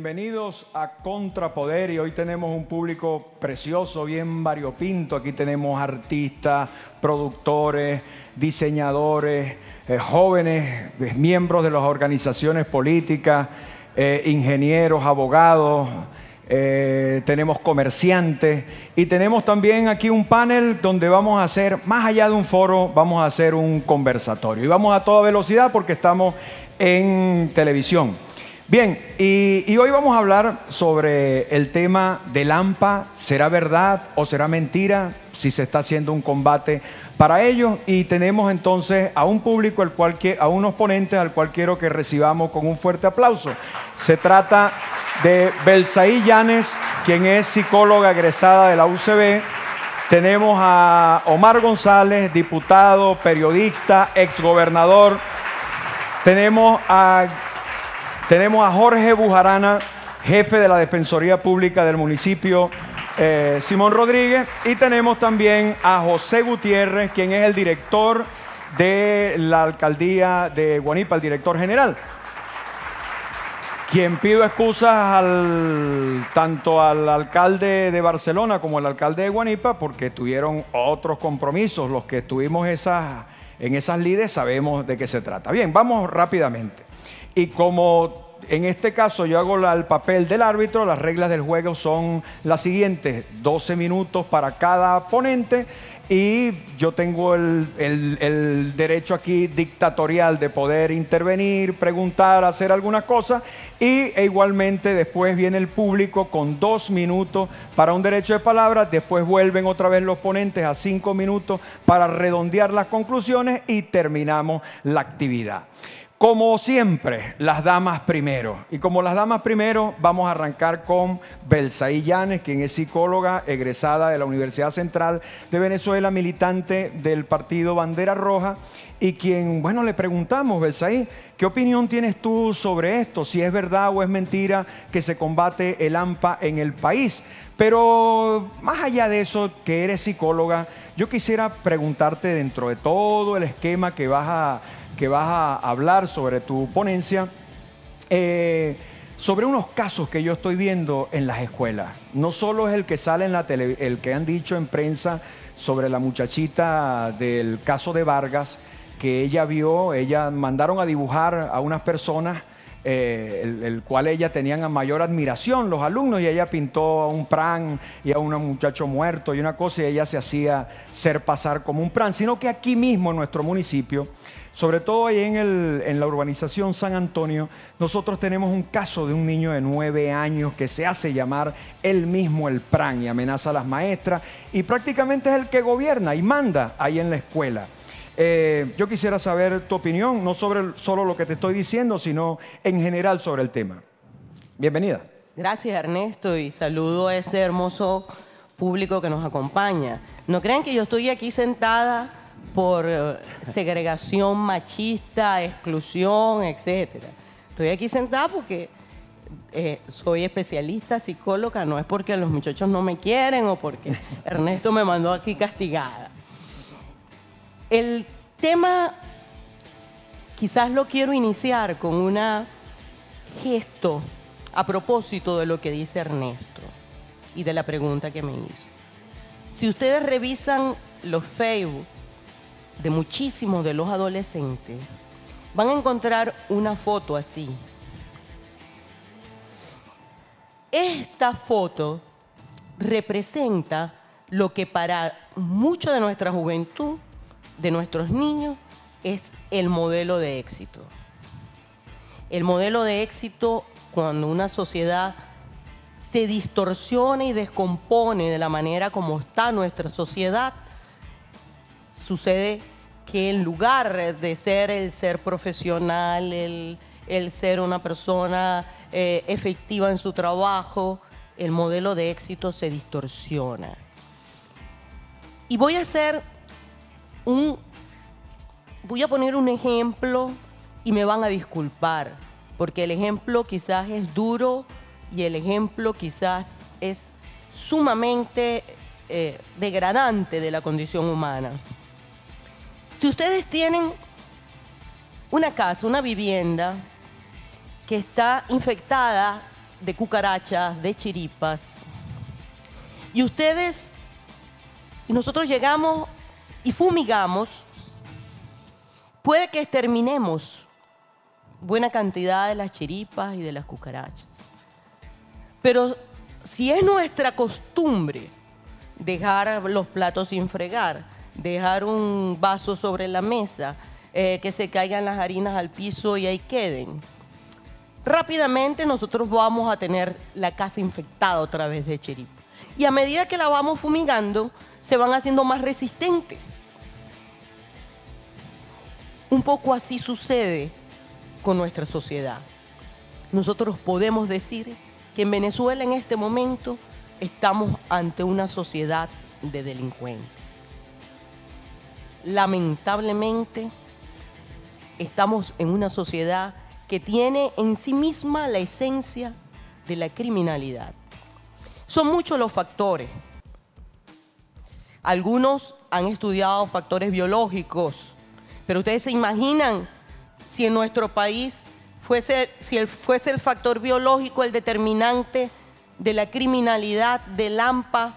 bienvenidos a Contrapoder y hoy tenemos un público precioso, bien variopinto. Aquí tenemos artistas, productores, diseñadores, jóvenes, miembros de las organizaciones políticas, ingenieros, abogados, tenemos comerciantes y tenemos también aquí un panel donde vamos a hacer, más allá de un foro, vamos a hacer un conversatorio y vamos a toda velocidad porque estamos en televisión. Bien, y hoy vamos a hablar sobre el tema del AMPA. ¿Será verdad o será mentira? Si se está haciendo un combate para ello. Y tenemos entonces a un público, a unos ponentes al cual quiero que recibamos con un fuerte aplauso. Se trata de Belsaí Llanes, quien es psicóloga egresada de la UCB. Tenemos a Omar González, diputado, periodista, exgobernador. Tenemos a Jorge Bujarana, jefe de la Defensoría Pública del municipio Simón Rodríguez. Y tenemos también a José Gutiérrez, quien es el director de la alcaldía de Guanipa, el director general. Quien pido excusas tanto al alcalde de Barcelona como al alcalde de Guanipa porque tuvieron otros compromisos. Los que estuvimos en esas lides sabemos de qué se trata. Bien, vamos rápidamente. Y como en este caso yo hago el papel del árbitro, las reglas del juego son las siguientes: 12 minutos para cada ponente y yo tengo el derecho aquí dictatorial de poder intervenir, preguntar, hacer algunas cosas e igualmente después viene el público con 2 minutos para un derecho de palabra, después vuelven otra vez los ponentes a 5 minutos para redondear las conclusiones y terminamos la actividad. Como siempre, las damas primero. Y como las damas primero, vamos a arrancar con Belsaí Llanes, quien es psicóloga egresada de la Universidad Central de Venezuela, militante del partido Bandera Roja, y quien, bueno, le preguntamos, Belsaí, ¿qué opinión tienes tú sobre esto? Si es verdad o es mentira que se combate el AMPA en el país. Pero más allá de eso, que eres psicóloga, yo quisiera preguntarte, dentro de todo el esquema que vas a hablar sobre tu ponencia, sobre unos casos que yo estoy viendo en las escuelas. No solo es el que sale en la el que han dicho en prensa sobre la muchachita del caso de Vargas, que ella mandaron a dibujar a unas personas, el cual ella tenían a mayor admiración los alumnos, y ella pintó a un pran y a un muchacho muerto y una cosa, y ella se hacía ser pasar como un pran, sino que aquí mismo en nuestro municipio, sobre todo ahí en la urbanización San Antonio, nosotros tenemos un caso de un niño de 9 años que se hace llamar él mismo el pran y amenaza a las maestras y prácticamente es el que gobierna y manda ahí en la escuela. Yo quisiera saber tu opinión, no sobre solo lo que te estoy diciendo, sino en general sobre el tema. Bienvenida. Gracias, Ernesto, y saludo a ese hermoso público que nos acompaña. No crean que yo estoy aquí sentada por segregación machista, exclusión, etc. Estoy aquí sentada porque soy especialista, psicóloga, no es porque los muchachos no me quieren o porque Ernesto me mandó aquí castigada. El tema quizás lo quiero iniciar con un gesto a propósito de lo que dice Ernesto y de la pregunta que me hizo. Si ustedes revisan los Facebook de muchísimos de los adolescentes, van a encontrar una foto así. Esta foto representa lo que para mucho de nuestra juventud, de nuestros niños, es el modelo de éxito. El modelo de éxito cuando una sociedad se distorsiona y descompone de la manera como está nuestra sociedad, sucede que en lugar de ser el ser profesional, el ser una persona efectiva en su trabajo, el modelo de éxito se distorsiona. Y voy a poner un ejemplo y me van a disculpar, porque el ejemplo quizás es duro y el ejemplo quizás es sumamente degradante de la condición humana. Si ustedes tienen una casa, una vivienda que está infectada de cucarachas, de chiripas. Y ustedes, y nosotros llegamos y fumigamos, puede que exterminemos buena cantidad de las chiripas y de las cucarachas. Pero si es nuestra costumbre dejar los platos sin fregar, dejar un vaso sobre la mesa, que se caigan las harinas al piso y ahí queden, rápidamente nosotros vamos a tener la casa infectada otra vez de chiripa. Y a medida que la vamos fumigando, se van haciendo más resistentes. Un poco así sucede con nuestra sociedad. Nosotros podemos decir que en Venezuela en este momento estamos ante una sociedad de delincuentes. Lamentablemente, estamos en una sociedad que tiene en sí misma la esencia de la criminalidad. Son muchos los factores. Algunos han estudiado factores biológicos, pero ustedes se imaginan si en nuestro país fuese el factor biológico el determinante de la criminalidad del AMPA,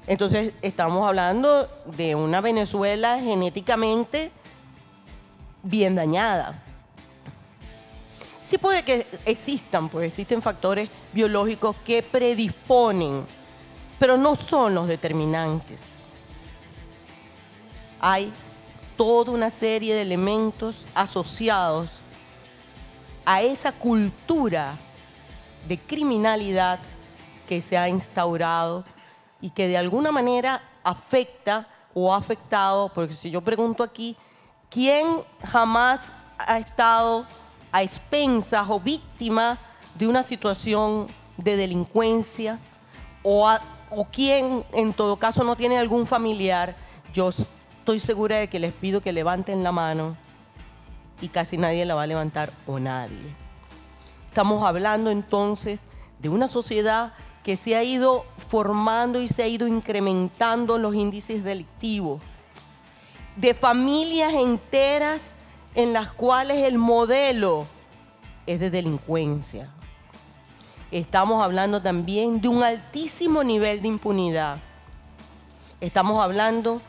entonces estamos hablando de una Venezuela genéticamente bien dañada. Sí puede que existen factores biológicos que predisponen, pero no son los determinantes. Hay toda una serie de elementos asociados a esa cultura de criminalidad que se ha instaurado y que de alguna manera afecta o ha afectado, porque si yo pregunto aquí, ¿quién jamás ha estado a expensas o víctima de una situación de delincuencia o quién en todo caso no tiene algún familiar? Yo estoy segura de que les pido que levanten la mano y casi nadie la va a levantar o nadie. Estamos hablando entonces de una sociedad que se ha ido formando y se ha ido incrementando los índices delictivos, de familias enteras en las cuales el modelo es de delincuencia. Estamos hablando también de un altísimo nivel de impunidad. Estamos hablando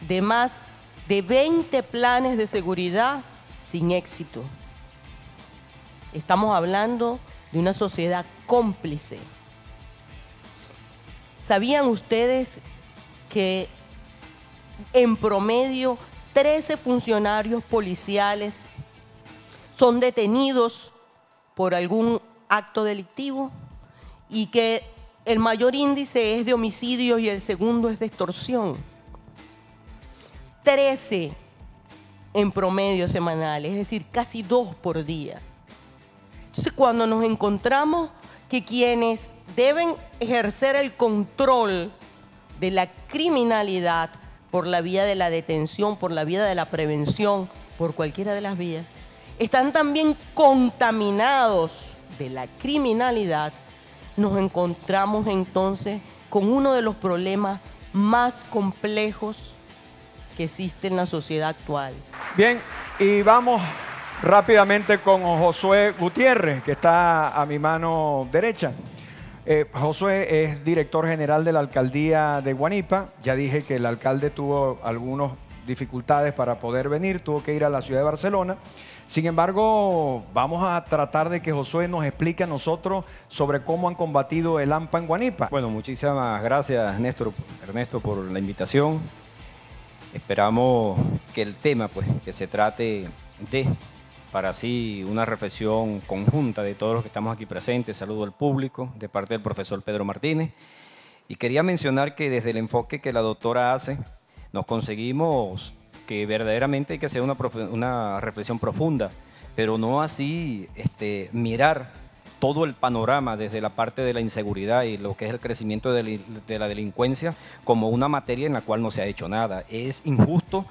de más de 20 planes de seguridad sin éxito. Estamos hablando de una sociedad cómplice. ¿Sabían ustedes que en promedio 13 funcionarios policiales son detenidos por algún acto delictivo y que el mayor índice es de homicidios y el segundo es de extorsión? 13 en promedio semanal, es decir, casi 2 por día. Entonces, cuando nos encontramos que quienes deben ejercer el control de la criminalidad por la vía de la detención, por la vía de la prevención, por cualquiera de las vías, están también contaminados de la criminalidad, nos encontramos entonces con uno de los problemas más complejos que existe en la sociedad actual. Bien, y vamos rápidamente con Josué Gutiérrez, que está a mi mano derecha. Josué es director general de la alcaldía de Guanipa. Ya dije que el alcalde tuvo algunas dificultades para poder venir, tuvo que ir a la ciudad de Barcelona. Sin embargo, vamos a tratar de que Josué nos explique a nosotros sobre cómo han combatido el AMPA en Guanipa. Bueno, muchísimas gracias, Ernesto, por la invitación. Esperamos que el tema, pues, que se trate para así una reflexión conjunta de todos los que estamos aquí presentes. Saludo al público de parte del profesor Pedro Martínez. Y quería mencionar que desde el enfoque que la doctora hace, nos conseguimos que verdaderamente hay que hacer una reflexión profunda, pero no así mirar todo el panorama desde la parte de la inseguridad y lo que es el crecimiento de la delincuencia como una materia en la cual no se ha hecho nada. Es injusto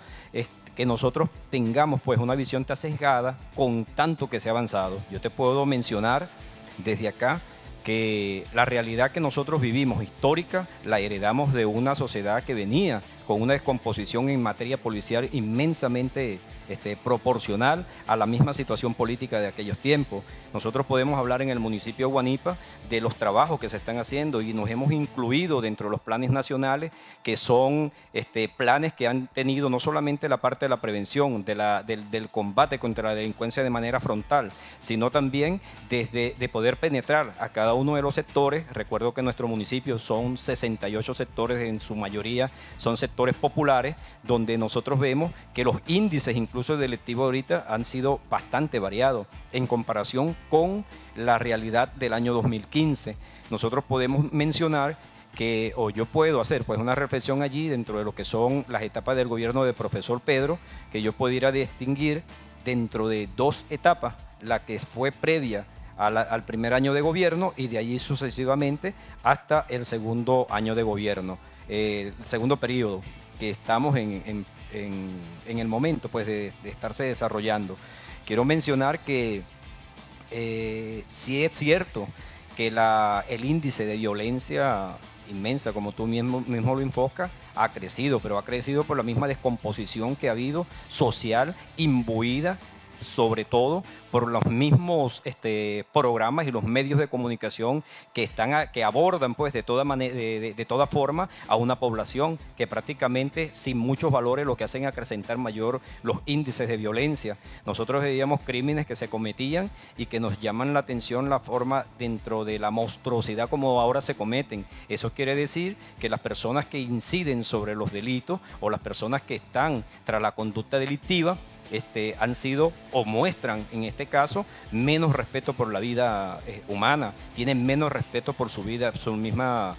que nosotros tengamos pues una visión tan sesgada con tanto que se ha avanzado. Yo te puedo mencionar desde acá que la realidad que nosotros vivimos histórica la heredamos de una sociedad que venía con una descomposición en materia policial inmensamente proporcional a la misma situación política de aquellos tiempos. Nosotros podemos hablar en el municipio de Guanipa de los trabajos que se están haciendo y nos hemos incluido dentro de los planes nacionales, que son planes que han tenido no solamente la parte de la prevención, del combate contra la delincuencia de manera frontal, sino también desde de poder penetrar a cada uno de los sectores. Recuerdo que en nuestro municipio son 68 sectores, en su mayoría son sectores populares, donde nosotros vemos que los índices incluso delictivos ahorita han sido bastante variados en comparación con la realidad del año 2015. Nosotros podemos mencionar que, o yo puedo hacer pues una reflexión allí dentro de lo que son las etapas del gobierno del profesor Pedro, que yo pudiera distinguir dentro de dos etapas, la que fue previa al primer año de gobierno y de allí sucesivamente hasta el segundo año de gobierno, el segundo periodo que estamos en el momento pues de estarse desarrollando. Quiero mencionar que sí es cierto que el índice de violencia inmensa, como tú mismo lo enfocas, ha crecido, pero ha crecido por la misma descomposición que ha habido social, imbuida sobre todo por los mismos programas y los medios de comunicación que abordan pues de toda forma a una población que prácticamente sin muchos valores lo que hacen es acrecentar mayor los índices de violencia. Nosotros veíamos crímenes que se cometían y que nos llaman la atención la forma dentro de la monstruosidad como ahora se cometen. Eso quiere decir que las personas que inciden sobre los delitos o las personas que están tras la conducta delictiva han sido o muestran en este caso menos respeto por la vida humana, tienen menos respeto por su vida, su misma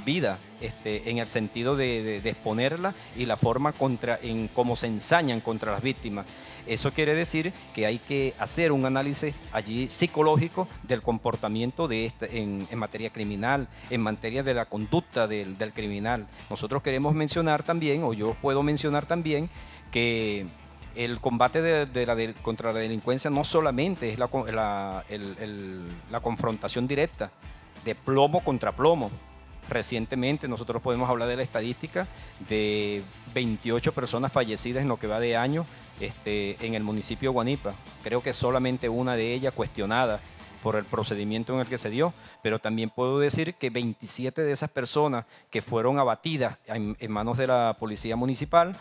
vida, en el sentido de exponerla y la forma en cómo se ensañan contra las víctimas. Eso quiere decir que hay que hacer un análisis allí psicológico del comportamiento en materia criminal, en materia de la conducta del criminal. Nosotros queremos mencionar también, o yo puedo mencionar también, que el combate contra la delincuencia no solamente es la confrontación directa de plomo contra plomo. Recientemente nosotros podemos hablar de la estadística de 28 personas fallecidas en lo que va de año en el municipio de Guanipa. Creo que solamente una de ellas cuestionada por el procedimiento en el que se dio, pero también puedo decir que 27 de esas personas que fueron abatidas en manos de la policía municipal,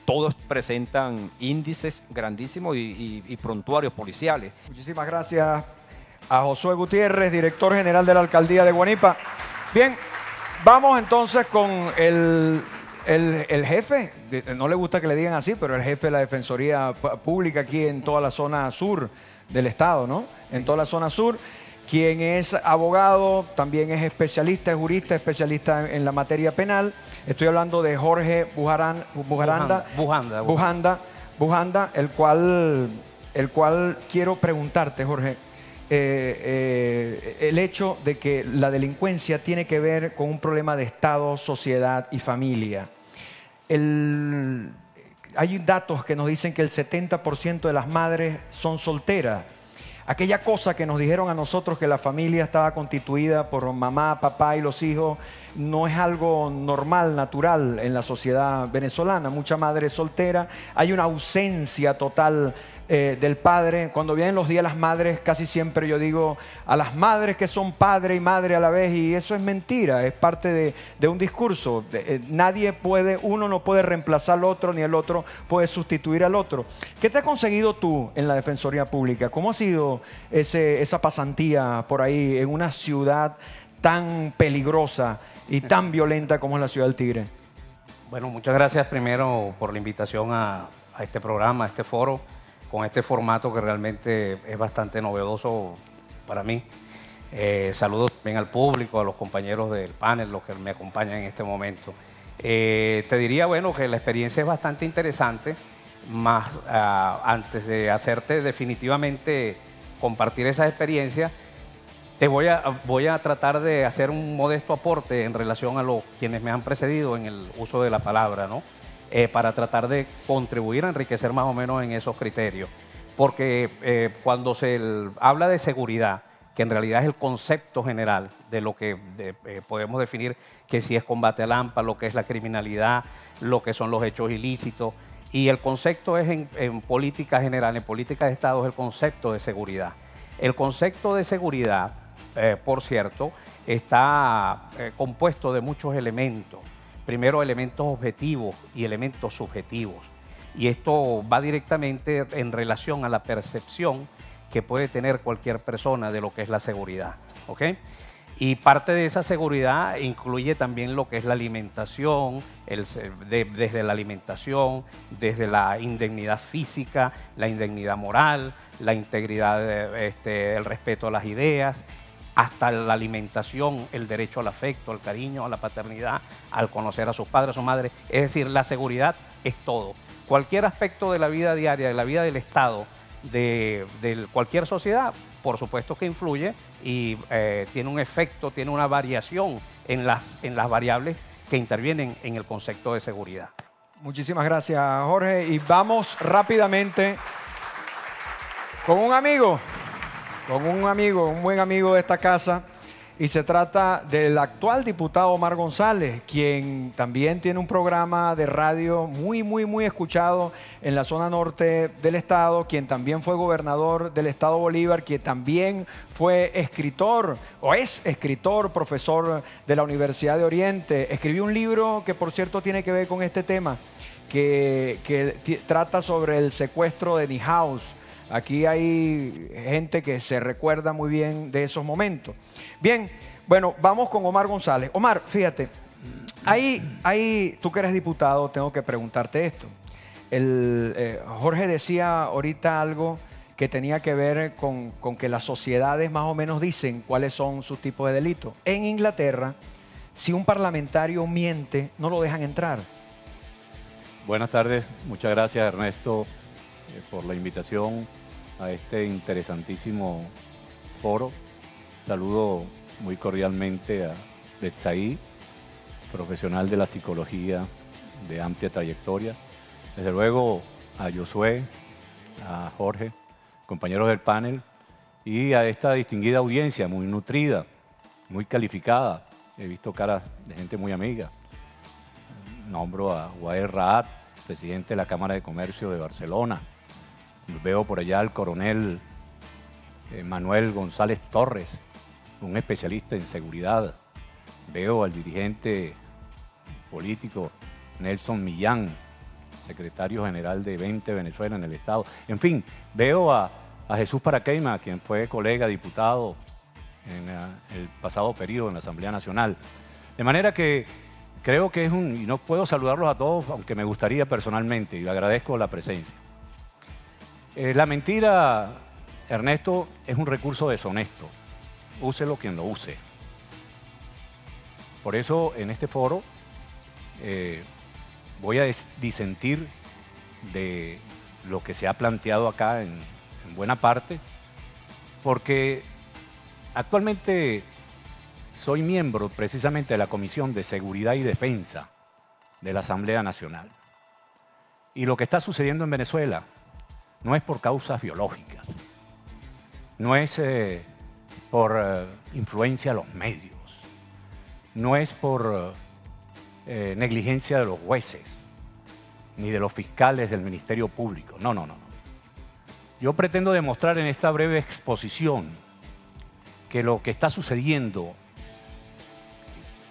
todos presentan índices grandísimos y prontuarios policiales. Muchísimas gracias a Josué Gutiérrez, director general de la Alcaldía de Guanipa. Bien, vamos entonces con el jefe, no le gusta que le digan así, pero el jefe de la Defensoría Pública aquí en toda la zona sur del estado, ¿no? En toda la zona sur, quien es abogado, también es especialista, es jurista, especialista en la materia penal. Estoy hablando de Jorge Bujanda, el cual quiero preguntarte, Jorge, el hecho de que la delincuencia tiene que ver con un problema de Estado, sociedad y familia. Hay datos que nos dicen que el 70% de las madres son solteras. Aquella cosa que nos dijeron a nosotros que la familia estaba constituida por mamá, papá y los hijos, no es algo normal, natural en la sociedad venezolana. Mucha madre soltera, hay una ausencia total del padre. Cuando vienen los días de las madres, casi siempre yo digo a las madres que son padre y madre a la vez, y eso es mentira, es parte de un discurso. Uno no puede reemplazar al otro, ni el otro puede sustituir al otro. ¿Qué te has conseguido tú en la Defensoría Pública? ¿Cómo ha sido esa pasantía por ahí en una ciudad tan peligrosa y tan violenta como es la ciudad del Tigre? Bueno, muchas gracias primero por la invitación a este programa, a este foro, con este formato que realmente es bastante novedoso para mí. Saludos también al público, a los compañeros del panel, los que me acompañan en este momento. Te diría, bueno, que la experiencia es bastante interesante, más antes de hacerte definitivamente compartir esa experiencia, voy a tratar de hacer un modesto aporte en relación a quienes me han precedido en el uso de la palabra, ¿no? Para tratar de contribuir a enriquecer más o menos en esos criterios. Porque cuando se habla de seguridad, que en realidad es el concepto general de lo que podemos definir que si es combate al AMPA, lo que es la criminalidad, lo que son los hechos ilícitos, Y el concepto es en política general, en política de Estado, es el concepto de seguridad. El concepto de seguridad, por cierto, está compuesto de muchos elementos. Primero, elementos objetivos y elementos subjetivos. Y esto va directamente en relación a la percepción que puede tener cualquier persona de lo que es la seguridad, ¿ok? Y parte de esa seguridad incluye también lo que es la alimentación, desde la alimentación, desde la indemnidad física, la indemnidad moral, la integridad, el respeto a las ideas, hasta la alimentación, el derecho al afecto, al cariño, a la paternidad, al conocer a sus padres, a su madre. Es decir, la seguridad es todo. Cualquier aspecto de la vida diaria, de la vida del Estado, de cualquier sociedad, por supuesto que influye y tiene un efecto, tiene una variación en las variables que intervienen en el concepto de seguridad. Muchísimas gracias, Jorge. Y vamos rápidamente con un amigo, un buen amigo de esta casa. Y se trata del actual diputado Omar González, quien también tiene un programa de radio muy escuchado en la zona norte del estado, quien también fue gobernador del estado Bolívar, quien también fue escritor, o es escritor, profesor de la Universidad de Oriente. Escribió un libro que, por cierto, tiene que ver con este tema, que trata sobre el secuestro de Nihaus. Aquí hay gente que se recuerda muy bien de esos momentos. Bien, bueno, vamos con Omar González. Omar, fíjate, ahí tú que eres diputado, tengo que preguntarte esto. Jorge decía ahorita algo que tenía que ver con que las sociedades más o menos dicen cuáles son sus tipos de delitos. En Inglaterra, si un parlamentario miente, no lo dejan entrar. Buenas tardes, muchas gracias Ernesto por la invitación a este interesantísimo foro. Saludo muy cordialmente a Betsaí, profesional de la psicología de amplia trayectoria. Desde luego a Josué, a Jorge, compañeros del panel, y a esta distinguida audiencia muy nutrida, muy calificada. He visto caras de gente muy amiga. Nombro a Wael Raad, presidente de la Cámara de Comercio de Barcelona. Veo por allá al coronel Manuel González Torres, un especialista en seguridad. Veo al dirigente político Nelson Millán, secretario general de 20 Venezuela en el Estado. En fin, veo a Jesús Paraqueima, quien fue colega diputado en el pasado periodo en la Asamblea Nacional. De manera que creo que y no puedo saludarlos a todos, aunque me gustaría personalmente, y le agradezco la presencia. La mentira, Ernesto, es un recurso deshonesto. Úselo quien lo use. Por eso, en este foro, voy a disentir de lo que se ha planteado acá en buena parte, porque actualmente soy miembro precisamente de la Comisión de Seguridad y Defensa de la Asamblea Nacional. Y lo que está sucediendo en Venezuela no es por causas biológicas, no es por influencia de los medios, no es por negligencia de los jueces, ni de los fiscales del Ministerio Público. No. Yo pretendo demostrar en esta breve exposición que lo que está sucediendo,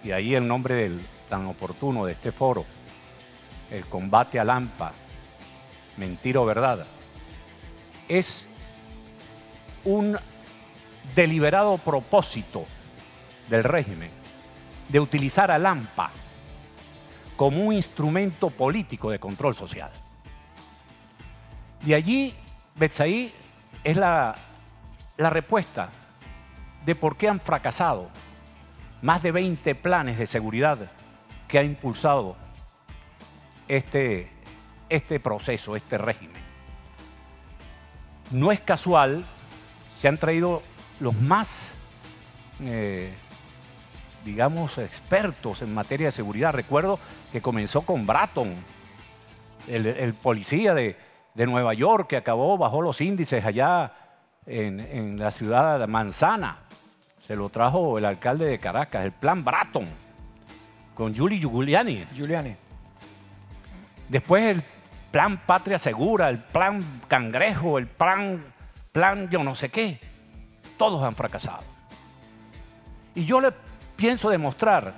y ahí el nombre tan oportuno de este foro, el combate al AMPA, mentira o verdad, es un deliberado propósito del régimen de utilizar al AMPA como un instrumento político de control social. De allí, Betsaí, es la respuesta de por qué han fracasado más de 20 planes de seguridad que ha impulsado este proceso, este régimen. No es casual, se han traído los más, digamos, expertos en materia de seguridad. Recuerdo que comenzó con Bratton, el policía de Nueva York que bajó los índices allá en la ciudad de Manzana. Se lo trajo el alcalde de Caracas, el plan Bratton, con Giuliani. Después plan Patria Segura, el plan Cangrejo, el plan yo no sé qué. Todos han fracasado. Y yo le pienso demostrar,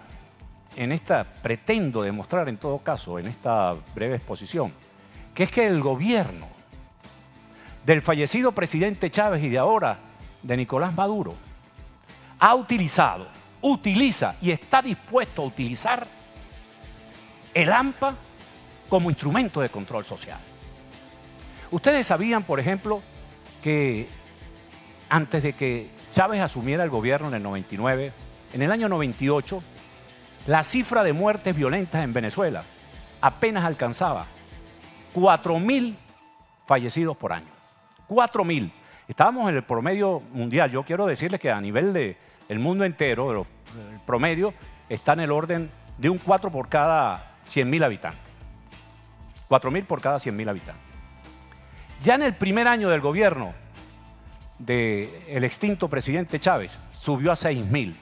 pretendo demostrar en todo caso, en esta breve exposición, que es que el gobierno del fallecido presidente Chávez y de ahora de Nicolás Maduro ha utilizado, utiliza y está dispuesto a utilizar el AMPA como instrumento de control social. Ustedes sabían, por ejemplo, que antes de que Chávez asumiera el gobierno en el 99, en el año 98, la cifra de muertes violentas en Venezuela apenas alcanzaba 4.000 fallecidos por año. 4.000. Estábamos en el promedio mundial. Yo quiero decirles que a nivel del mundo entero, el promedio está en el orden de un 4 por cada 100.000 habitantes. 4.000 por cada 100.000 habitantes. Ya en el primer año del gobierno del extinto presidente Chávez subió a 6.000.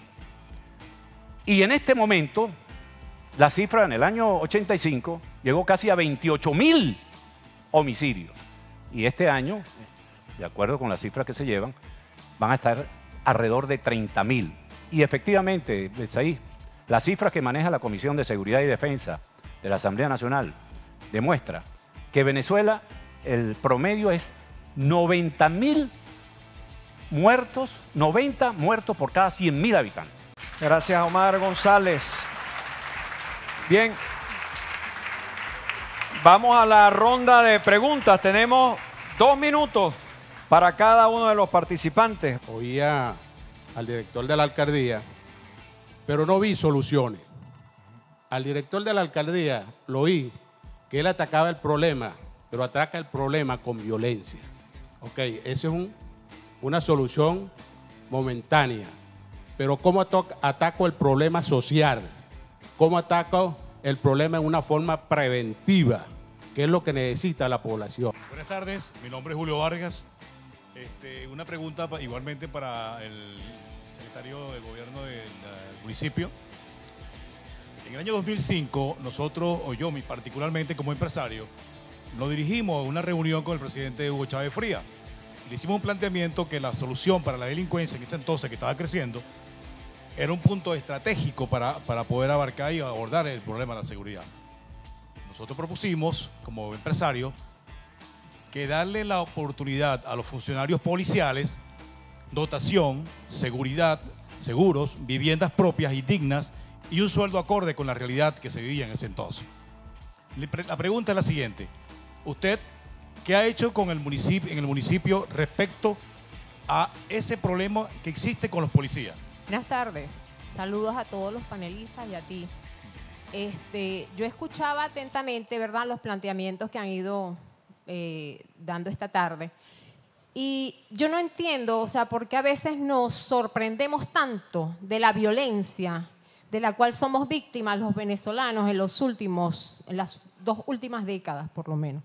Y en este momento, la cifra en el año 85 llegó casi a 28.000 homicidios. Y este año, de acuerdo con las cifras que se llevan, van a estar alrededor de 30.000. Y efectivamente, desde ahí, la cifra que maneja la Comisión de Seguridad y Defensa de la Asamblea Nacional demuestra que Venezuela, el promedio es 90.000 muertos, 90 muertos por cada 100.000 habitantes. Gracias, Omar González. Bien, vamos a la ronda de preguntas. Tenemos 2 minutos para cada uno de los participantes. Oía al director de la alcaldía, pero no vi soluciones. Al director de la alcaldía lo oí que él atacaba el problema, pero ataca el problema con violencia. Ok, esa es una solución momentánea. Pero ¿cómo ataco el problema social? ¿Cómo ataco el problema en una forma preventiva? ¿Qué es lo que necesita la población? Buenas tardes, mi nombre es Julio Vargas. Una pregunta igualmente para el secretario de Gobierno del municipio. En el año 2005, nosotros, o yo particularmente como empresario, nos dirigimos a una reunión con el presidente Hugo Chávez Frías. Le hicimos un planteamiento que la solución para la delincuencia en ese entonces que estaba creciendo era un punto estratégico para poder abarcar y abordar el problema de la seguridad. Nosotros propusimos, como empresarios, que darle la oportunidad a los funcionarios policiales, dotación, seguridad, seguros, viviendas propias y dignas y un sueldo acorde con la realidad que se vivía en ese entonces. La pregunta es la siguiente. ¿Usted qué ha hecho con el municipio, en el municipio respecto a ese problema que existe con los policías? Buenas tardes. Saludos a todos los panelistas y a ti. Yo escuchaba atentamente, ¿verdad?, los planteamientos que han ido dando esta tarde. Y yo no entiendo, o sea, por qué a veces nos sorprendemos tanto de la violencia de la cual somos víctimas los venezolanos en las 2 últimas décadas, por lo menos.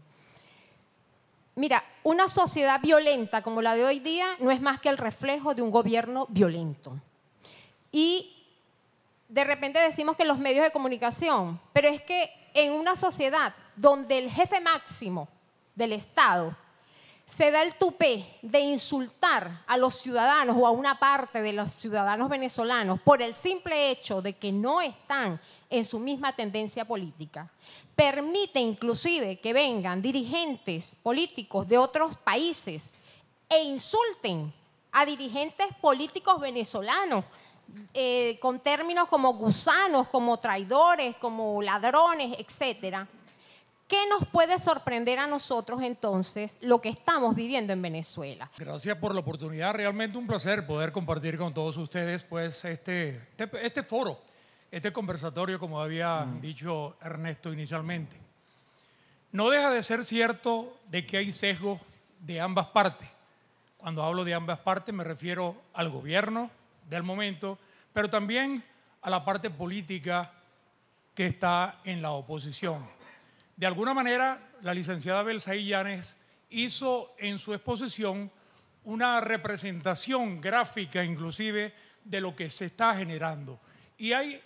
Mira, una sociedad violenta como la de hoy día no es más que el reflejo de un gobierno violento. Y de repente decimos que los medios de comunicación, pero es que en una sociedad donde el jefe máximo del Estado se da el tupé de insultar a los ciudadanos o a una parte de los ciudadanos venezolanos por el simple hecho de que no están en su misma tendencia política, permite inclusive que vengan dirigentes políticos de otros países e insulten a dirigentes políticos venezolanos con términos como gusanos, como traidores, como ladrones, etcétera. ¿Qué nos puede sorprender a nosotros entonces lo que estamos viviendo en Venezuela? Gracias por la oportunidad, realmente un placer poder compartir con todos ustedes pues este foro, este conversatorio, como había dicho Ernesto inicialmente. No deja de ser cierto de que hay sesgos de ambas partes. Cuando hablo de ambas partes me refiero al gobierno del momento, pero también a la parte política que está en la oposición. De alguna manera, la licenciada Belsaí Llanes hizo en su exposición una representación gráfica inclusive de lo que se está generando. Y hay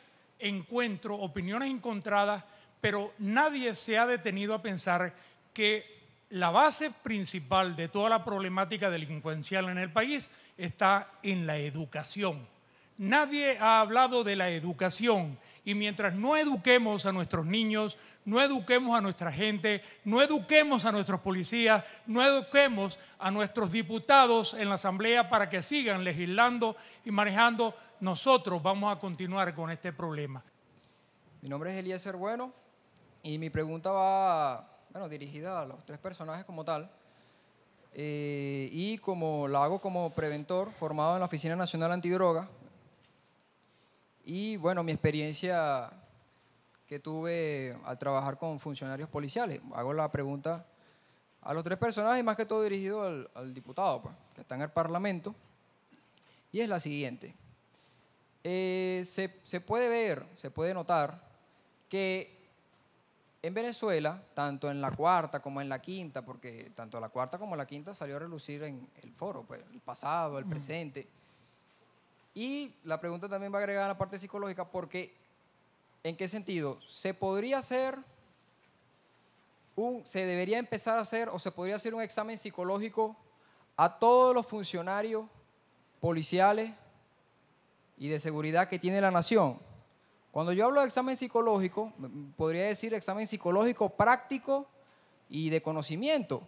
opiniones encontradas, pero nadie se ha detenido a pensar que la base principal de toda la problemática delincuencial en el país está en la educación. Nadie ha hablado de la educación y mientras no eduquemos a nuestros niños, no eduquemos a nuestra gente, no eduquemos a nuestros policías, no eduquemos a nuestros diputados en la Asamblea para que sigan legislando y manejando, nosotros vamos a continuar con este problema. Mi nombre es Eliezer Bueno y mi pregunta va, dirigida a los tres personajes como tal. Y como la hago como preventor formado en la Oficina Nacional Antidroga. Y bueno, mi experiencia que tuve al trabajar con funcionarios policiales. Hago la pregunta a los tres personajes, más que todo dirigido al diputado, pues, que está en el Parlamento. Y es la siguiente. Se puede ver, se puede notar que en Venezuela, tanto en la cuarta como en la quinta, porque tanto la cuarta como la quinta salió a relucir en el foro, pues, el pasado, el presente. Y la pregunta también va agregada a la parte psicológica, porque ¿en qué sentido? Se debería empezar a hacer o se podría hacer un examen psicológico a todos los funcionarios policiales y de seguridad que tiene la nación. Cuando yo hablo de examen psicológico, podría decir examen psicológico práctico y de conocimiento,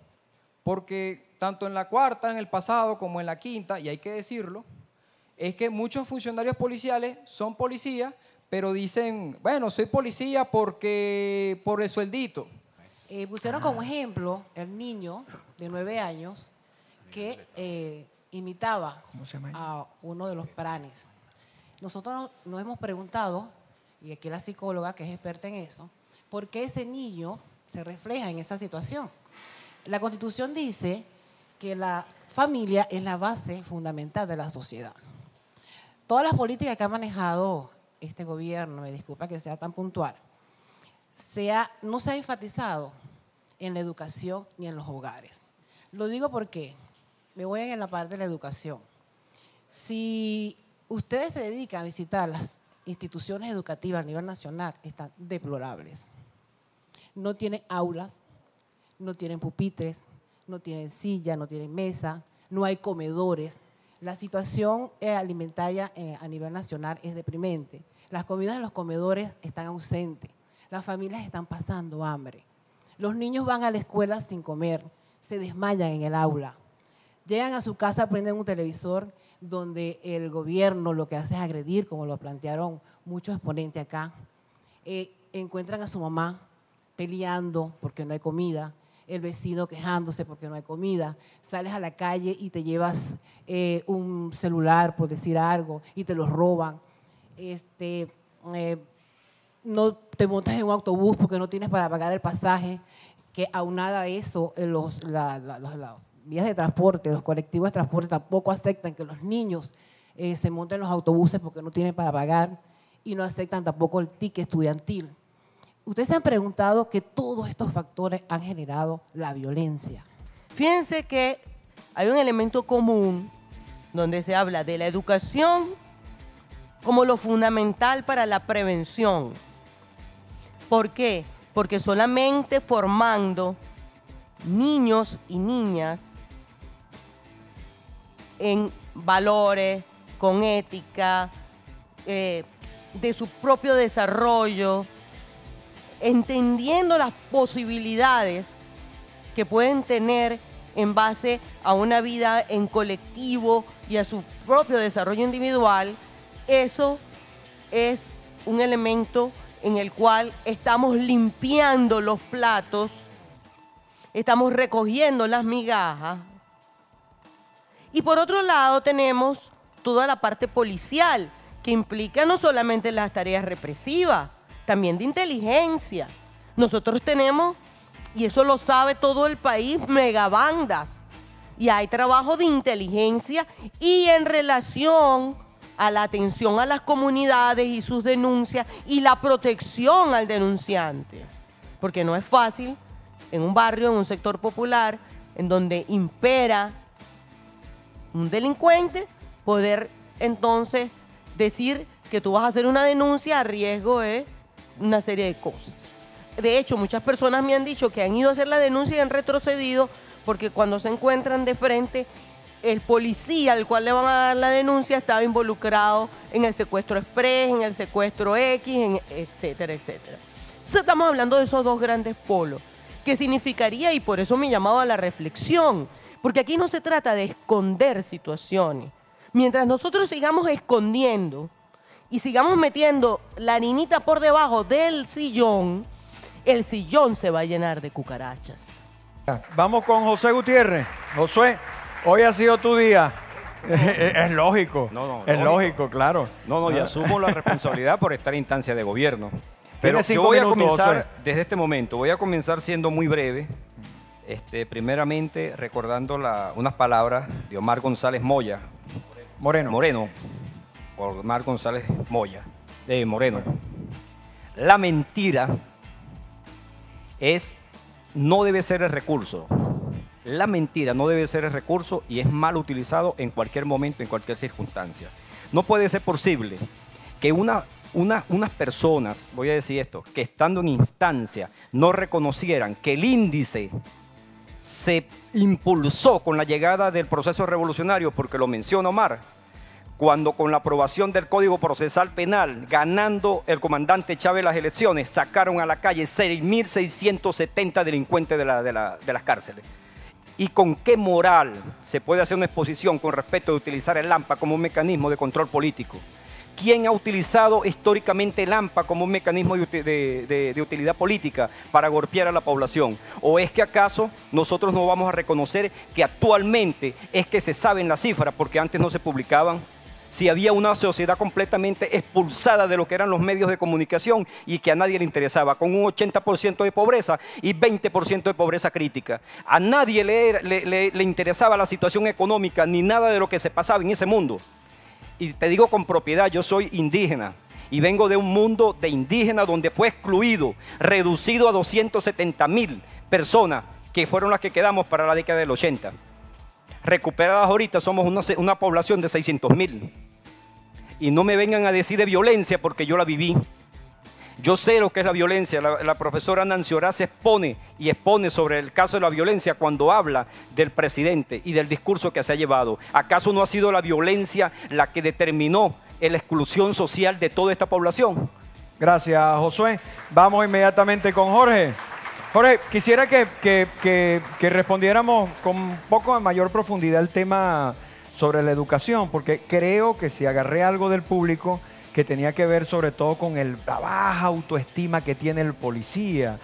porque tanto en la cuarta, en el pasado, como en la quinta, y hay que decirlo, es que muchos funcionarios policiales son policías, pero dicen, bueno, soy policía por el sueldito. Pusieron como ejemplo el niño de 9 años que imitaba a uno de los pranes. Nosotros nos hemos preguntado, y aquí la psicóloga que es experta en eso, ¿por qué ese niño se refleja en esa situación? La Constitución dice que la familia es la base fundamental de la sociedad. Todas las políticas que ha manejado este gobierno, me disculpa que sea tan puntual, no se ha enfatizado en la educación ni en los hogares. Lo digo porque me voy en la parte de la educación. Si ustedes se dedican a visitar las instituciones educativas a nivel nacional, están deplorables. No tienen aulas, no tienen pupitres, no tienen silla, no tienen mesa, no hay comedores. La situación alimentaria a nivel nacional es deprimente. Las comidas en los comedores están ausentes. Las familias están pasando hambre. Los niños van a la escuela sin comer, se desmayan en el aula. Llegan a su casa, prenden un televisor donde el gobierno lo que hace es agredir, como lo plantearon muchos exponentes acá. Encuentran a su mamá peleando porque no hay comida, el vecino quejándose porque no hay comida. Sales a la calle y te llevas un celular, por decir algo, y te lo roban. No te montas en un autobús porque no tienes para pagar el pasaje, que aunada a eso, las vías de transporte, los colectivos de transporte tampoco aceptan que los niños se monten en los autobuses porque no tienen para pagar y no aceptan tampoco el ticket estudiantil. Ustedes se han preguntado que todos estos factores han generado la violencia. Fíjense que hay un elemento común donde se habla de la educación como lo fundamental para la prevención. ¿Por qué? Porque solamente formando niños y niñas en valores, con ética, de su propio desarrollo, entendiendo las posibilidades que pueden tener en base a una vida en colectivo y a su propio desarrollo individual, eso es un elemento en el cual estamos limpiando los platos, estamos recogiendo las migajas. Y por otro lado tenemos toda la parte policial, que implica no solamente las tareas represivas, también de inteligencia. Nosotros tenemos, y eso lo sabe todo el país, megabandas. Y hay trabajo de inteligencia y en relación a la atención a las comunidades y sus denuncias y la protección al denunciante. Porque no es fácil en un barrio, en un sector popular, en donde impera un delincuente, poder entonces decir que tú vas a hacer una denuncia a riesgo de una serie de cosas. de hecho, muchas personas me han dicho que han ido a hacer la denuncia y han retrocedido porque cuando se encuentran de frente, el policía al cual le van a dar la denuncia estaba involucrado en el secuestro express, en el secuestro X, etcétera, etcétera. Entonces estamos hablando de esos dos grandes polos. ¿Qué significaría? Y por eso me he llamado a la reflexión, porque aquí no se trata de esconder situaciones. Mientras nosotros sigamos escondiendo y sigamos metiendo la harinita por debajo del sillón, el sillón se va a llenar de cucarachas. Vamos con José Gutiérrez. Josué, hoy ha sido tu día. Es lógico, es lógico, claro. No, y asumo la responsabilidad por estar en instancia de gobierno. Pero Tienes yo voy 5 a minutos, comenzar, Josué. desde este momento, voy a comenzar siendo muy breve. Primeramente, recordando unas palabras de Omar González Moya. Moreno. Omar González Moya. Moreno. La mentira no debe ser el recurso. La mentira no debe ser el recurso y es mal utilizado en cualquier momento, en cualquier circunstancia. No puede ser posible que unas personas, voy a decir esto, que estando en instancia no reconocieran que el índice se impulsó con la llegada del proceso revolucionario, porque lo menciona Omar, cuando con la aprobación del Código Procesal Penal, ganando el comandante Chávez las elecciones, sacaron a la calle 6.670 delincuentes de las cárceles. ¿Y con qué moral se puede hacer una exposición con respecto de utilizar el AMPA como un mecanismo de control político? ¿Quién ha utilizado históricamente el AMPA como un mecanismo de utilidad política para golpear a la población? ¿O es que acaso nosotros no vamos a reconocer que actualmente es que se saben las cifras porque antes no se publicaban? Si había una sociedad completamente expulsada de lo que eran los medios de comunicación y que a nadie le interesaba, con un 80% de pobreza y 20% de pobreza crítica. A nadie le interesaba la situación económica ni nada de lo que se pasaba en ese mundo. Y te digo con propiedad, yo soy indígena y vengo de un mundo de indígenas donde fue excluido, reducido a 270.000 personas que fueron las que quedamos para la década del 80. Recuperadas ahorita somos una población de 600.000. Y no me vengan a decir de violencia porque yo la viví. Yo sé lo que es la violencia. La profesora Nancy Horaz expone sobre el caso de la violencia cuando habla del presidente y del discurso que se ha llevado. ¿Acaso no ha sido la violencia la que determinó la exclusión social de toda esta población? Gracias, Josué. Vamos inmediatamente con Jorge. Jorge, quisiera que respondiéramos con un poco de mayor profundidad el tema sobre la educación, porque creo que si agarré algo del público que tenía que ver sobre todo con la baja autoestima que tiene el policía.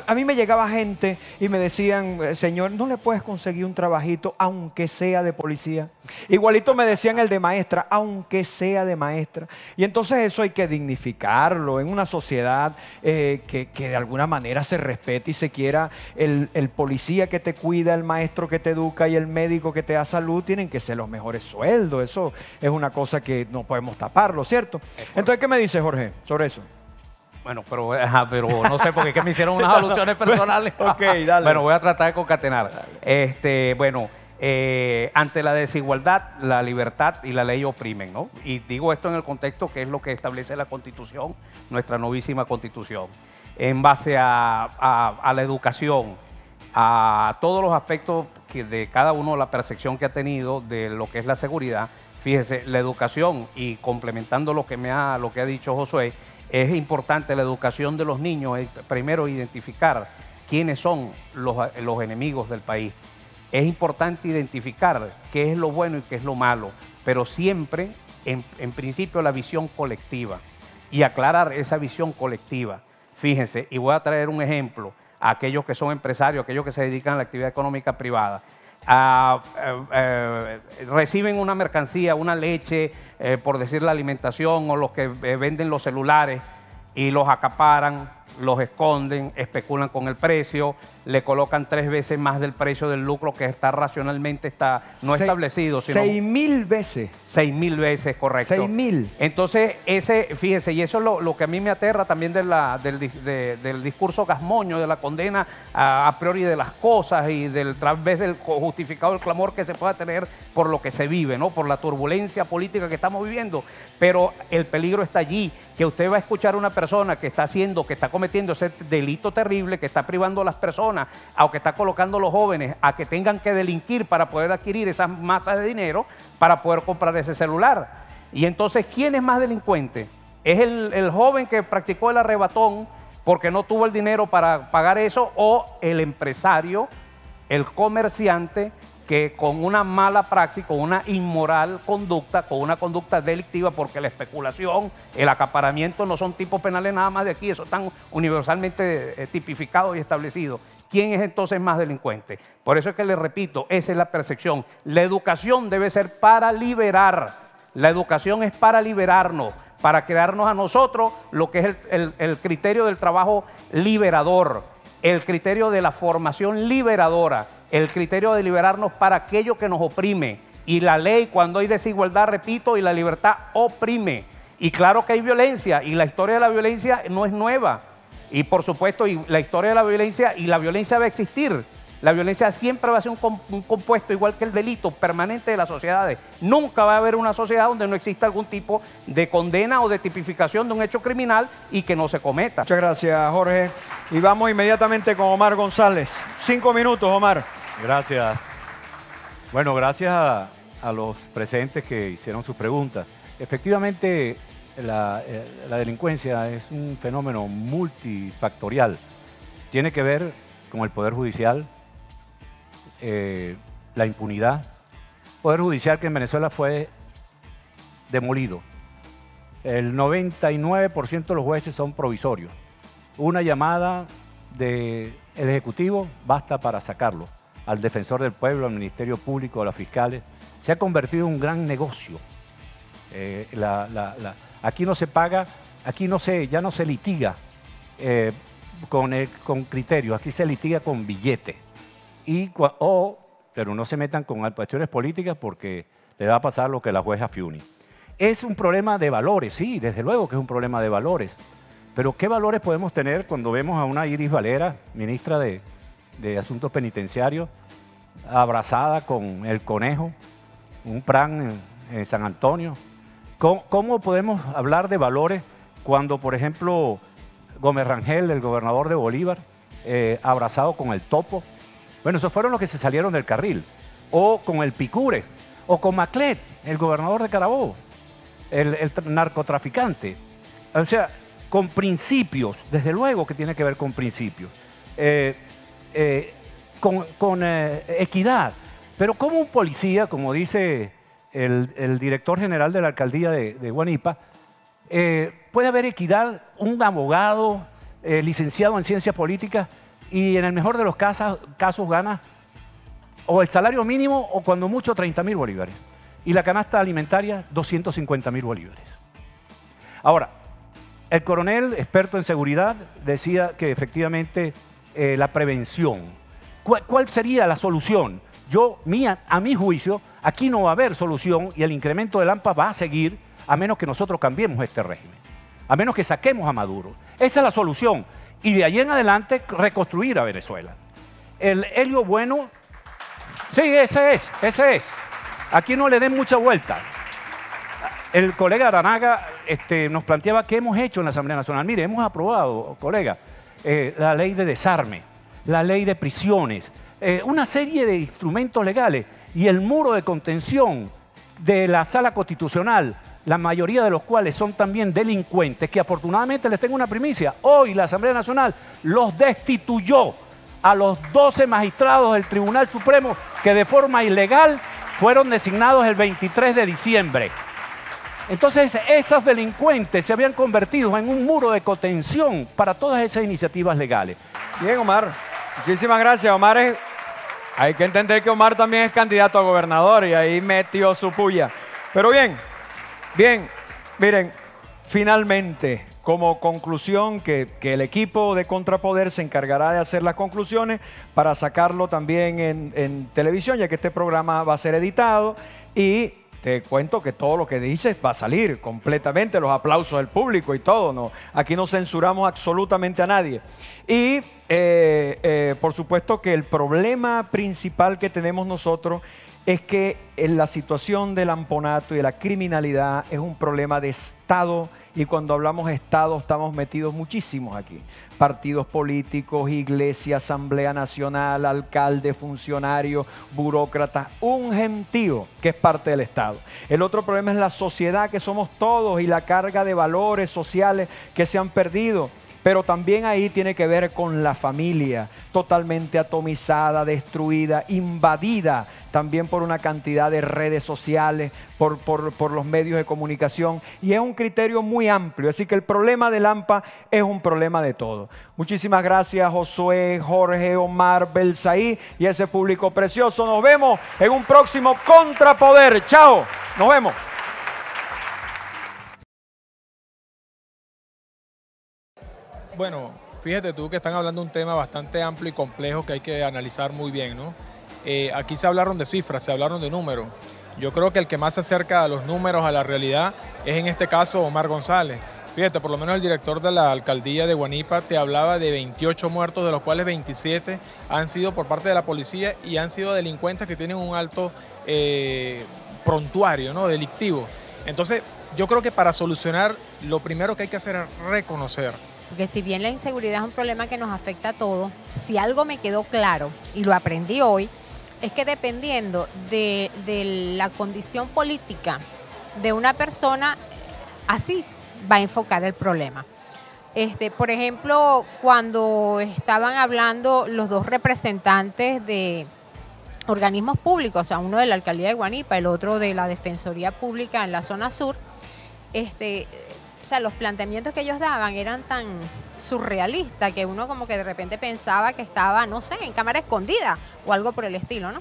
A mí me llegaba gente y me decían, señor, ¿no le puedes conseguir un trabajito aunque sea de policía? Igualito me decían el de maestra, aunque sea de maestra. Y entonces eso hay que dignificarlo en una sociedad que de alguna manera se respete y se quiera. El policía que te cuida, el maestro que te educa y el médico que te da salud tienen que ser los mejores sueldos. Eso es una cosa que no podemos taparlo, ¿cierto? Entonces, ¿qué me dice Jorge sobre eso? Bueno, pero no sé, porque es que me hicieron unas alusiones personales. Ok, dale. Bueno, voy a tratar de concatenar. Ante la desigualdad, la libertad y la ley oprimen, ¿no? Y digo esto en el contexto que es lo que establece la Constitución, nuestra novísima Constitución. En base a la educación, a todos los aspectos de cada uno, la percepción que ha tenido de lo que es la seguridad. Fíjese, la educación, y complementando lo que ha dicho Josué, es importante la educación de los niños, primero identificar quiénes son los enemigos del país. Es importante identificar qué es lo bueno y qué es lo malo, pero siempre, en principio, la visión colectiva y aclarar esa visión colectiva. Fíjense, y voy a traer un ejemplo a aquellos que son empresarios, aquellos que se dedican a la actividad económica privada. Reciben una mercancía, una leche, por decir la alimentación, o los que venden los celulares y los acaparan, los esconden, especulan con el precio, le colocan 3 veces más del precio del lucro que está racionalmente no establecido. 6.000 veces. 6.000 veces, correcto. 6.000. Entonces, fíjense, y eso es lo que a mí me aterra también del discurso gasmoño, de la condena a priori de las cosas y tal vez del justificado el clamor que se pueda tener por lo que se vive, ¿no? Por la turbulencia política que estamos viviendo. Pero el peligro está allí, que usted va a escuchar a una persona que está cometiendo cometiendo ese delito terrible que está privando a las personas, o que está colocando a los jóvenes a que tengan que delinquir para poder adquirir esas masas de dinero para poder comprar ese celular. Y entonces, ¿quién es más delincuente? ¿Es el joven que practicó el arrebatón porque no tuvo el dinero para pagar eso, o el empresario, el comerciante, que con una mala praxis, con una inmoral conducta, con una conducta delictiva, porque la especulación, el acaparamiento no son tipos penales nada más de aquí, eso están universalmente tipificados y establecidos? ¿Quién es entonces más delincuente? Por eso es que le repito, esa es la percepción. La educación debe ser para liberar, la educación es para liberarnos, para crearnos a nosotros lo que es el criterio del trabajo liberador, el criterio de la formación liberadora, el criterio de liberarnos para aquello que nos oprime. Y la ley, cuando hay desigualdad, repito, y la libertad oprime. Y claro que hay violencia, y la historia de la violencia no es nueva. Y por supuesto, y la historia de la violencia va a existir. La violencia siempre va a ser un compuesto, igual que el delito, permanente de las sociedades. Nunca va a haber una sociedad donde no exista algún tipo de condena o de tipificación de un hecho criminal y que no se cometa. Muchas gracias, Jorge. Y vamos inmediatamente con Omar González. 5 minutos, Omar. Gracias. Bueno, gracias a los presentes que hicieron sus preguntas. Efectivamente, la delincuencia es un fenómeno multifactorial. Tiene que ver con el Poder Judicial, la impunidad. Poder Judicial que en Venezuela fue demolido. El 99% de los jueces son provisorios. Una llamada del Ejecutivo basta para sacarlo. Al defensor del pueblo, al Ministerio Público, a los fiscales. Se ha convertido en un gran negocio. Aquí no se paga, ya no se litiga con criterios, aquí se litiga con billete. Pero no se metan con cuestiones políticas porque le va a pasar lo que la jueza Fiuni. Es un problema de valores, sí, desde luego que es un problema de valores. Pero ¿qué valores podemos tener cuando vemos a una Iris Valera, ministra de Asuntos Penitenciarios, abrazada con el conejo, un plan en San Antonio? ¿Cómo podemos hablar de valores cuando, por ejemplo, Gómez Rangel, el gobernador de Bolívar, abrazado con el topo? Bueno, esos fueron los que se salieron del carril. O con el Picure, o con Maclet, el gobernador de Carabobo, el narcotraficante. O sea, con principios, desde luego que tiene que ver con principios. Con equidad. Pero como un policía, como dice el director general de la alcaldía de Guanipa, puede haber equidad, un abogado licenciado en ciencias políticas y en el mejor de los casos gana o el salario mínimo o cuando mucho 30.000 bolívares. Y la canasta alimentaria 250.000 bolívares. Ahora, el coronel, experto en seguridad, decía que efectivamente la prevención. ¿Cuál sería la solución? A mi juicio, aquí no va a haber solución y el incremento del AMPA va a seguir a menos que nosotros cambiemos este régimen, a menos que saquemos a Maduro. Esa es la solución. Y de ahí en adelante reconstruir a Venezuela. El Helio Bueno, sí, ese es. Aquí no le den mucha vuelta. El colega Aranaga nos planteaba qué hemos hecho en la Asamblea Nacional. Mire, hemos aprobado, colega, la ley de desarme, la ley de prisiones, una serie de instrumentos legales y el muro de contención de la Sala Constitucional, la mayoría de los cuales son también delincuentes, que afortunadamente les tengo una primicia. Hoy la Asamblea Nacional los destituyó a los 12 magistrados del Tribunal Supremo que de forma ilegal fueron designados el 23 de diciembre. Entonces, esos delincuentes se habían convertido en un muro de contención para todas esas iniciativas legales. Bien, Omar. Muchísimas gracias, Omar. Hay que entender que Omar también es candidato a gobernador y ahí metió su puya. Pero bien, miren, finalmente, como conclusión, que el equipo de Contrapoder se encargará de hacer las conclusiones para sacarlo también en televisión, ya que este programa va a ser editado y te cuento que todo lo que dices va a salir completamente, los aplausos del público y todo. ¿No? Aquí no censuramos absolutamente a nadie. Y por supuesto que el problema principal que tenemos nosotros es que en la situación del ampanato y de la criminalidad es un problema de Estado, y cuando hablamos de Estado estamos metidos muchísimos aquí. Partidos políticos, iglesia, Asamblea Nacional, alcalde, funcionarios, burócratas, un gentío que es parte del Estado. El otro problema es la sociedad que somos todos y la carga de valores sociales que se han perdido. Pero también ahí tiene que ver con la familia, totalmente atomizada, destruida, invadida también por una cantidad de redes sociales, por los medios de comunicación. Y es un criterio muy amplio, así que el problema del AMPA es un problema de todo. Muchísimas gracias, Josué, Jorge, Omar, Belsaí y ese público precioso. Nos vemos en un próximo Contrapoder. Chao, nos vemos. Bueno, fíjate tú que están hablando de un tema bastante amplio y complejo que hay que analizar muy bien, ¿no? Aquí se hablaron de cifras, se hablaron de números. Yo creo que el que más se acerca a los números, a la realidad, es en este caso Omar González. Fíjate, por lo menos el director de la alcaldía de Guanipa te hablaba de 28 muertos, de los cuales 27 han sido por parte de la policía y han sido delincuentes que tienen un alto prontuario, ¿no? Delictivo. Entonces, yo creo que para solucionar, lo primero que hay que hacer es reconocer. Porque si bien la inseguridad es un problema que nos afecta a todos, si algo me quedó claro, y lo aprendí hoy, es que dependiendo de la condición política de una persona, así va a enfocar el problema. Por ejemplo, cuando estaban hablando los dos representantes de organismos públicos, o sea, uno de la alcaldía de Guanipa, el otro de la Defensoría Pública en la zona sur, o sea, los planteamientos que ellos daban eran tan surrealistas que uno como que de repente pensaba que estaba, no sé, en cámara escondida o algo por el estilo, ¿no?